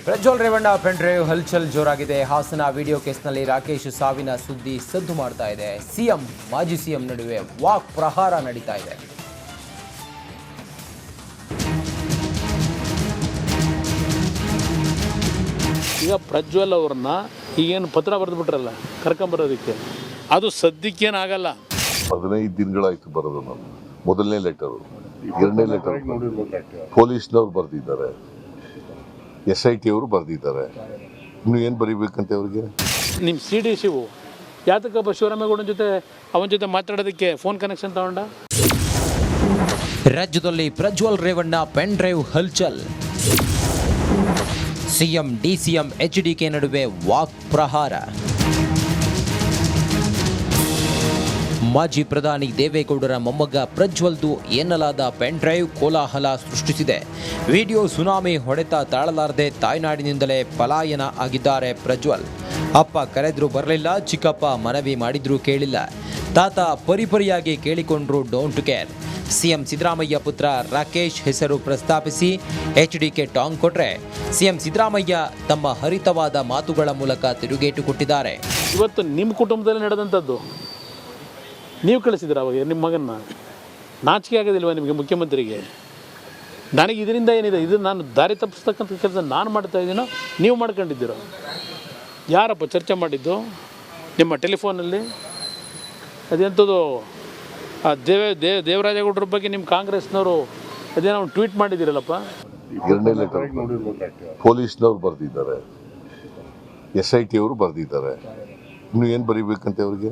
Prajwal Revanna pen drive ಹಲ್ಚಲ್ ಜೋರಾಗಿದೆ. Hassan video ಕೇಸ್ನಲ್ಲಿ ರಾಕೇಶ್ ಸಾವಿನ ಸುದ್ದಿ ಸದ್ದು ಮಾಡ್ತಾ ಇದೆ. ಸಿಎಂ ಮಾಜಿ ಸಿಎಂ ನಡುವೆ ವಾಕ್ ಪ್ರಹಾರ ನಡೀತಾ ಇದೆ. ಈಗ ಪ್ರಜ್ವಲ್ ಅವ್ರನ್ನ ಈಗೇನು ಪತ್ರ ಬರೆದು ಬಿಟ್ರಲ್ಲ ಕರ್ಕೊಂಬರೋದಕ್ಕೆ, ಅದು ಸದ್ಯಕ್ಕೇನಾಗಲ್ಲ. 15 ದಿನಗಳಾಯ್ತು ಬರೋದು. ನಾನು ಮೊದಲನೇ ಲೆಟರು, ಎರಡನೇ ಲೆಟರ್ ಪೊಲೀಸ್ನವ್ರು ಬರೆದಿದ್ದಾರೆ, SIT ಅವರು ಬರೆದಿದ್ದಾರೆ. ಇನ್ನು ಏನು ಬರೀಬೇಕಂತೆ ಅವ್ರಿಗೆ? ನಿಮ್ಮ CD ಶಿವು ಯಾತಕ್ಕಪ್ಪ ಶಿವರಾಮೇಗೌಡನ ಜೊತೆ ಅವನ ಜೊತೆ ಮಾತಾಡೋದಕ್ಕೆ ಫೋನ್ ಕನೆಕ್ಷನ್ ತಗೊಂಡ? ರಾಜ್ಯದಲ್ಲಿ ಪ್ರಜ್ವಲ್ ರೇವಣ್ಣ ಪೆನ್ ಡ್ರೈವ್ ಹಲ್ಚಲ್. ಸಿಎಂ DCM HDK ನಡುವೆ ವಾಕ್ ಪ್ರಹಾರ. ಮಾಜಿ ಪ್ರಧಾನಿ ದೇವೇಗೌಡರ ಮೊಮ್ಮಗ ಪ್ರಜ್ವಲ್ದು ಎನ್ನಲಾದ ಪೆನ್ ಡ್ರೈವ್ ಕೋಲಾಹಲ ಸೃಷ್ಟಿಸಿದೆ. ವಿಡಿಯೋ ಸುನಾಮಿ ಹೊಡೆತ ತಾಳಲಾರದೆ ತಾಯ್ನಾಡಿನಿಂದಲೇ ಪಲಾಯನ ಆಗಿದ್ದಾರೆ ಪ್ರಜ್ವಲ್. ಅಪ್ಪ ಕರೆದ್ರೂ ಬರಲಿಲ್ಲ, ಚಿಕ್ಕಪ್ಪ ಮನವಿ ಮಾಡಿದ್ರೂ ಕೇಳಿಲ್ಲ, ತಾತ ಪರಿಪರಿಯಾಗಿ ಕೇಳಿಕೊಂಡ್ರು ಡೋಂಟ್ ಕೇರ್. ಸಿಎಂ ಸಿದ್ದರಾಮಯ್ಯ ಪುತ್ರ ರಾಕೇಶ್ ಹೆಸರು ಪ್ರಸ್ತಾಪಿಸಿ HDK ಟಾಂಗ್ ಕೊಟ್ರೆ, ಸಿಎಂ ಸಿದ್ದರಾಮಯ್ಯ ತಮ್ಮ ಹರಿತವಾದ ಮಾತುಗಳ ಮೂಲಕ ತಿರುಗೇಟು ಕೊಟ್ಟಿದ್ದಾರೆ. ಇವತ್ತು ನಿಮ್ಮ ಕುಟುಂಬದಲ್ಲಿ ನಡೆದಂಥದ್ದು ನೀವು ಕಳಿಸಿದ್ರ ಅವಾಗ ನಿಮ್ಮ ಮಗನ್ನ? ನಾಚಿಕೆ ಆಗೋದಿಲ್ವ ನಿಮಗೆ ಮುಖ್ಯಮಂತ್ರಿಗೆ? ನನಗೆ ಇದರಿಂದ ಏನಿದೆ, ಇದು ನಾನು ದಾರಿ ತಪ್ಪಿಸ್ತಕ್ಕಂಥ ಕೆಲಸ ನಾನು ಮಾಡ್ತಾ ಇದ್ದೀನೋ ನೀವು ಮಾಡ್ಕೊಂಡಿದ್ದೀರೋ? ಯಾರಪ್ಪ ಚರ್ಚೆ ಮಾಡಿದ್ದು ನಿಮ್ಮ ಟೆಲಿಫೋನಲ್ಲಿ? ಅದೆಂಥದ್ದು ದೇವರಾಜೇಗೌಡರ ಬಗ್ಗೆ ನಿಮ್ಮ ಕಾಂಗ್ರೆಸ್ನವರು ಅದೇನೋ ಟ್ವೀಟ್ ಮಾಡಿದ್ದೀರಲ್ಲಪ್ಪ. ಎರಡನೇ ಲೆಟರ್ ಪೊಲೀಸ್ನವ್ರು ಬರೆದಿದ್ದಾರೆ, SIT ಅವರು ಬರೆದಿದ್ದಾರೆ. ಇನ್ನು ಏನು ಬರೀಬೇಕಂತೆ ಅವ್ರಿಗೆ?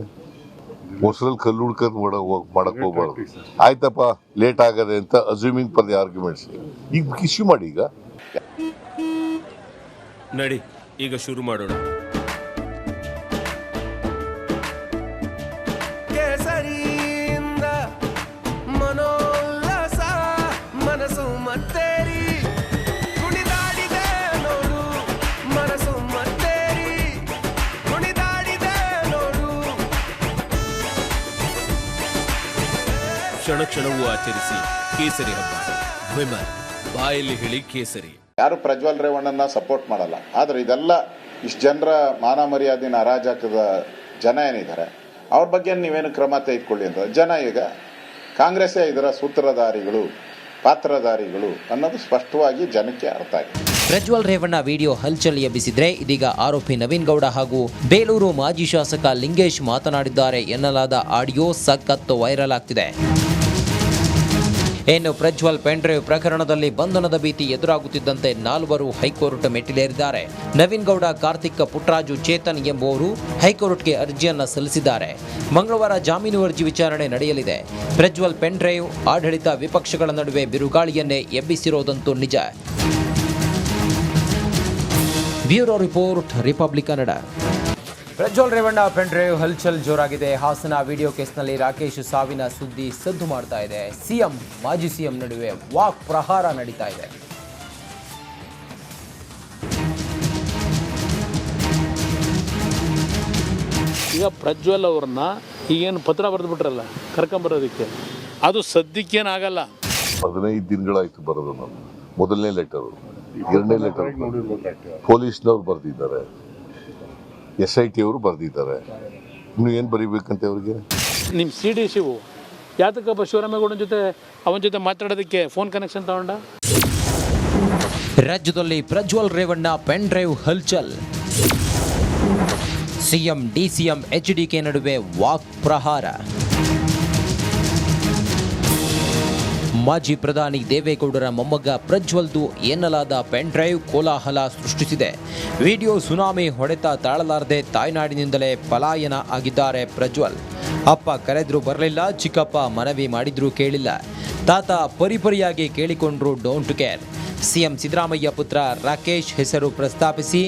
ಮೊಸರಲ್ಲಿ ಕಲ್ಲು ಹುಡ್ಕೊಂಡು ಮಾಡಕ್ ಹೋಗ್ಬಾರ್ದು. ಆಯ್ತಪ್ಪ ಲೇಟ್ ಆಗದೆ ಅಂತ ಅಸ್ಯೂಮಿಂಗ್ ಫಾರ್ ದಿ ಆರ್ಗ್ಯುಮೆಂಟ್ಸ್. ಈಗ ಇಶ್ಯೂ ಮಾಡಿ. ಈಗ ನಡಿ, ಈಗ ಶುರು ಮಾಡೋಣ. ಕೇಸರಿಯಿಂದ ಮನೋಲ್ಲಾಸ ಮನಸ್ಸು ಮತ್ತೇರಿ ಕುಣಿದಾಡಿದೆ ನೋಡು, ಮನಸ್ಸು ಮತ್ತೇರಿ ಕುಣಿದಾಡಿದೆ ನೋಡು. ಕ್ಷಣ ಕ್ಷಣವೂ ಆಚರಿಸಿ ಕೇಸರಿ ಹಬ್ಬ. ವಿಮಲ್ ಬಾಯಲ್ಲಿ ಹೇಳಿ ಕೇಸರಿ. ಯಾರು ಪ್ರಜ್ವಲ್ ರೇವಣ್ಣನ ಸಪೋರ್ಟ್ ಮಾಡಲ್ಲ, ಆದರೆ ಇದೆಲ್ಲ ಇಷ್ಟು ಜನರ ಮಾನ ಮರ್ಯಾದಿನ ಅರಾಜಕದ ಜನ ಏನಿದ್ದಾರೆ ಅವ್ರ ಬಗ್ಗೆ ನೀವೇನು ಕ್ರಮ ತೆಗೆದುಕೊಳ್ಳಿ ಅಂತ. ಜನ ಈಗ ಕಾಂಗ್ರೆಸ್ಸೇ ಇದರ ಸೂತ್ರಧಾರಿಗಳು, ಪಾತ್ರಧಾರಿಗಳು ಅನ್ನೋದು ಸ್ಪಷ್ಟವಾಗಿ ಜನಕ್ಕೆ ಅರ್ಥ ಆಗಿದೆ. ಪ್ರಜ್ವಲ್ ರೇವಣ್ಣ ವಿಡಿಯೋ ಹಲ್ಚಲ್ ಎಬ್ಬಿಸಿದ್ರೆ, ಇದೀಗ ಆರೋಪಿ ನವೀನ್ ಗೌಡ ಹಾಗೂ ಬೇಲೂರು ಮಾಜಿ ಶಾಸಕ ಲಿಂಗೇಶ್ ಮಾತನಾಡಿದ್ದಾರೆ ಎನ್ನಲಾದ ಆಡಿಯೋ ಸಖತ್ ವೈರಲ್ ಆಗ್ತಿದೆ. ಇನ್ನು ಪ್ರಜ್ವಲ್ ಪೆನ್ ಡ್ರೈವ್ ಪ್ರಕರಣದಲ್ಲಿ ಬಂಧನದ ಭೀತಿ ಎದುರಾಗುತ್ತಿದ್ದಂತೆ 4 ಹೈಕೋರ್ಟ್ ಮೆಟ್ಟಿಲೇರಿದ್ದಾರೆ. ನವೀನ್ ಗೌಡ, ಕಾರ್ತಿಕ್, ಪುಟ್ಟರಾಜು, ಚೇತನ್ ಎಂಬುವರು ಹೈಕೋರ್ಟ್ಗೆ ಅರ್ಜಿಯನ್ನ ಸಲ್ಲಿಸಿದ್ದಾರೆ. ಮಂಗಳವಾರ ಜಾಮೀನು ಅರ್ಜಿ ವಿಚಾರಣೆ ನಡೆಯಲಿದೆ. ಪ್ರಜ್ವಲ್ ಪೆನ್ ಡ್ರೈವ್ ಆಡಳಿತ ವಿಪಕ್ಷಗಳ ನಡುವೆ ಬಿರುಗಾಳಿಯನ್ನೇ ಎಬ್ಬಿಸಿರೋದಂತೂ ನಿಜ. Bureau report, Republic Kannada. Prajwal Revanna pen drive ಹಲ್ಚಲ್ ಜೋರಾಗಿದೆ. ಹಾಸನ ವಿಡಿಯೋ ಕೇಸ್ನಲ್ಲಿ ರಾಕೇಶ್ ಸಾವಿನ ಸುದ್ದಿ ಸದ್ದು ಮಾಡ್ತಾ ಇದೆ. ಸಿಎಂ ಮಾಜಿ ಸಿಎಂ ನಡುವೆ ವಾಕ್ ಪ್ರಹಾರ ನಡೀತಾ ಇದೆ. ಈಗ ಪ್ರಜ್ವಲ್ ಅವ್ರನ್ನ ಈಗೇನು ಪತ್ರ ಬರೆದು ಬಿಟ್ರಲ್ಲ ಕರ್ಕೊಂಬರೋದಕ್ಕೆ, ಅದು ಸದ್ಯಕ್ಕೇನಾಗಲ್ಲ. 15 ದಿನಗಳಾಯ್ತು ಬರೋದು. ನಾನು ಮೊದಲನೇ ಲೆಟರು, ಎರಡನೇ ಲೆಟರ್ ಪೊಲೀಸ್ನವ್ರು ಬರೆದಿದ್ದಾರೆ, SIT ಅವರು ಬರೆದಿದ್ದಾರೆ. ಇನ್ನು ಏನು ಬರೀಬೇಕಂತೆ ಅವ್ರಿಗೆ? ನಿಮ್ಮ CD ಶಿವು ಯಾತಕ್ಕಪ್ಪ ಶಿವರಾಮೇಗೌಡನ ಜೊತೆ ಅವನ ಜೊತೆ ಮಾತಾಡೋದಕ್ಕೆ ಫೋನ್ ಕನೆಕ್ಷನ್ ತಗೊಂಡ? ರಾಜ್ಯದಲ್ಲಿ ಪ್ರಜ್ವಲ್ ರೇವಣ್ಣ ಪೆನ್ ಡ್ರೈವ್ ಹಲ್ಚಲ್. ಸಿಎಂ DCM HDK ನಡುವೆ ವಾಕ್ ಪ್ರಹಾರ. ಮಾಜಿ ಪ್ರಧಾನಿ ದೇವೇಗೌಡರ ಮೊಮ್ಮಗ ಪ್ರಜ್ವಲ್ದು ಎನ್ನಲಾದ ಪೆನ್ ಡ್ರೈವ್ ಕೋಲಾಹಲ ಸೃಷ್ಟಿಸಿದೆ. ವಿಡಿಯೋ ಸುನಾಮಿ ಹೊಡೆತ ತಾಳಲಾರದೆ ತಾಯ್ನಾಡಿನಿಂದಲೇ ಪಲಾಯನ ಆಗಿದ್ದಾರೆ ಪ್ರಜ್ವಲ್. ಅಪ್ಪ ಕರೆದ್ರೂ ಬರಲಿಲ್ಲ, ಚಿಕ್ಕಪ್ಪ ಮನವಿ ಮಾಡಿದ್ರೂ ಕೇಳಿಲ್ಲ, ತಾತ ಪರಿಪರಿಯಾಗಿ ಕೇಳಿಕೊಂಡ್ರು ಡೋಂಟ್ ಕೇರ್. ಸಿಎಂ ಸಿದ್ದರಾಮಯ್ಯ ಪುತ್ರ ರಾಕೇಶ್ ಹೆಸರು ಪ್ರಸ್ತಾಪಿಸಿ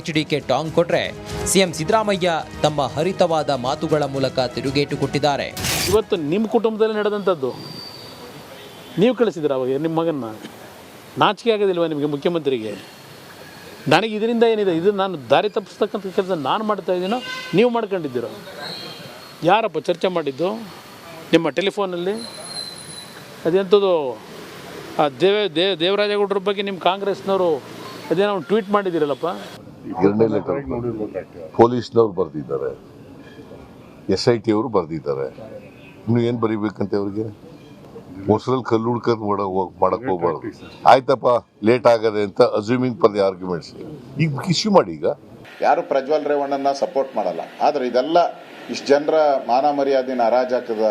HDK ಟಾಂಗ್ ಕೊಟ್ರೆ, ಸಿಎಂ ಸಿದ್ದರಾಮಯ್ಯ ತಮ್ಮ ಹರಿತವಾದ ಮಾತುಗಳ ಮೂಲಕ ತಿರುಗೇಟು ಕೊಟ್ಟಿದ್ದಾರೆ. ಇವತ್ತು ನಿಮ್ಮ ಕುಟುಂಬದಲ್ಲಿ ನಡೆದಂಥದ್ದು ನೀವು ಕಳಿಸಿದ್ರ ಅವಾಗ ನಿಮ್ಮ ಮಗನ್ನ? ನಾಚಿಕೆ ಆಗೋದಿಲ್ವ ನಿಮಗೆ ಮುಖ್ಯಮಂತ್ರಿಗೆ? ನನಗೆ ಇದರಿಂದ ಏನಿದೆ, ಇದು ನಾನು ದಾರಿ ತಪ್ಪಿಸ್ತಕ್ಕಂಥ ಕೆಲಸ ನಾನು ಮಾಡ್ತಾ ಇದ್ದೀನೋ ನೀವು ಮಾಡ್ಕೊಂಡಿದ್ದೀರೋ? ಯಾರಪ್ಪ ಚರ್ಚೆ ಮಾಡಿದ್ದು ನಿಮ್ಮ ಟೆಲಿಫೋನಲ್ಲಿ? ಅದೆಂಥದ್ದು ದೇವರಾಜೇಗೌಡರ ಬಗ್ಗೆ ನಿಮ್ಮ ಕಾಂಗ್ರೆಸ್ನವರು ಅದೇ ನಾವು ಟ್ವೀಟ್ ಮಾಡಿದ್ದೀರಲ್ಲಪ್ಪ. ಎರಡನೇ ಲೆಟರ್ ಪೊಲೀಸ್ನವ್ರು ಬರೆದಿದ್ದಾರೆ, SIT ಅವರು ಬರೆದಿದ್ದಾರೆ. ಇನ್ನು ಏನು ಬರೀಬೇಕಂತೆ ಅವ್ರಿಗೆ? ಮೊಸರಲ್ಲಿ ಕಲ್ಲು ಹುಡ್ಕೊಂಡು ಮಾಡಕ್ ಹೋಗ್ಬಾರ್ದು. ಆಯ್ತಪ್ಪ, ಲೇಟ್ ಆಗದೆ ಅಂತ ಅಸ್ಯೂಮಿಂಗ್ ಫಾರ್ ದಿ ಆರ್ಗ್ಯುಮೆಂಟ್ಸ್ ಈಗ ಇಶ್ಯೂ ಮಾಡಿ. ಈಗ ಯಾರು ಪ್ರಜ್ವಲ್ ರೇವಣ್ಣನ ಸಪೋರ್ಟ್ ಮಾಡಲ್ಲ, ಆದರೆ ಇದೆಲ್ಲ ಇಷ್ಟು ಜನರ ಮಾನ ಮರ್ಯಾದಿನ ಅರಾಜಕದ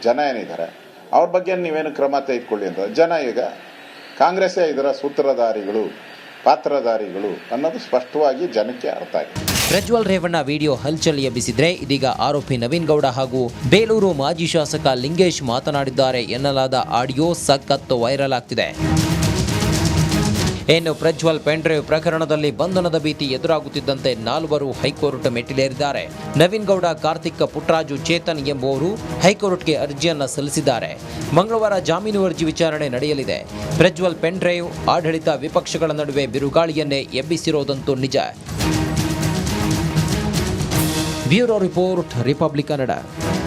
ಜನ ಏನಿದ್ದಾರೆ ಅವ್ರ ಬಗ್ಗೆ ನೀವೇನು ಕ್ರಮ ತೆಗೆದುಕೊಳ್ಳಿ ಅಂತ. ಜನ ಈಗ ಕಾಂಗ್ರೆಸ್ಸೇ ಇದರ ಸೂತ್ರಧಾರಿಗಳು, ಪಾತ್ರಧಾರಿಗಳು ಅನ್ನೋದು ಸ್ಪಷ್ಟವಾಗಿ ಜನಕ್ಕೆ ಅರ್ಥ ಆಗಿದೆ. ಪ್ರಜ್ವಲ್ ರೇವಣ್ಣ ವಿಡಿಯೋ ಹಲ್ಚಲ್ ಎಬ್ಬಿಸಿದ್ರೆ ಇದೀಗ ಆರೋಪಿ ನವೀನ್ ಗೌಡ ಹಾಗೂ ಬೇಲೂರು ಮಾಜಿ ಶಾಸಕ ಲಿಂಗೇಶ್ ಮಾತನಾಡಿದ್ದಾರೆ ಎನ್ನಲಾದ ಆಡಿಯೋ ಸಖತ್ತು ವೈರಲ್ ಆಗ್ತಿದೆ. ಇನ್ನು ಪ್ರಜ್ವಲ್ ಪೆನ್ಡ್ರೈವ್ ಪ್ರಕರಣದಲ್ಲಿ ಬಂಧನದ ಭೀತಿ ಎದುರಾಗುತ್ತಿದ್ದಂತೆ 4 ಹೈಕೋರ್ಟ್ ಮೆಟ್ಟಿಲೇರಿದ್ದಾರೆ. ನವೀನ್ ಗೌಡ, ಕಾರ್ತಿಕ್, ಪುಟ್ಟರಾಜು, ಚೇತನ್ ಎಂಬುವರು ಹೈಕೋರ್ಟ್ಗೆ ಅರ್ಜಿಯನ್ನ ಸಲ್ಲಿಸಿದ್ದಾರೆ. ಮಂಗಳವಾರ ಜಾಮೀನು ಅರ್ಜಿ ವಿಚಾರಣೆ ನಡೆಯಲಿದೆ. ಪ್ರಜ್ವಲ್ ಪೆನ್ಡ್ರೈವ್ ಆಡಳಿತ ವಿಪಕ್ಷಗಳ ನಡುವೆ ಬಿರುಗಾಳಿಯನ್ನೇ ಎಬ್ಬಿಸಿರೋದಂತೂ ನಿಜ. Bureau report, Republic Kannada.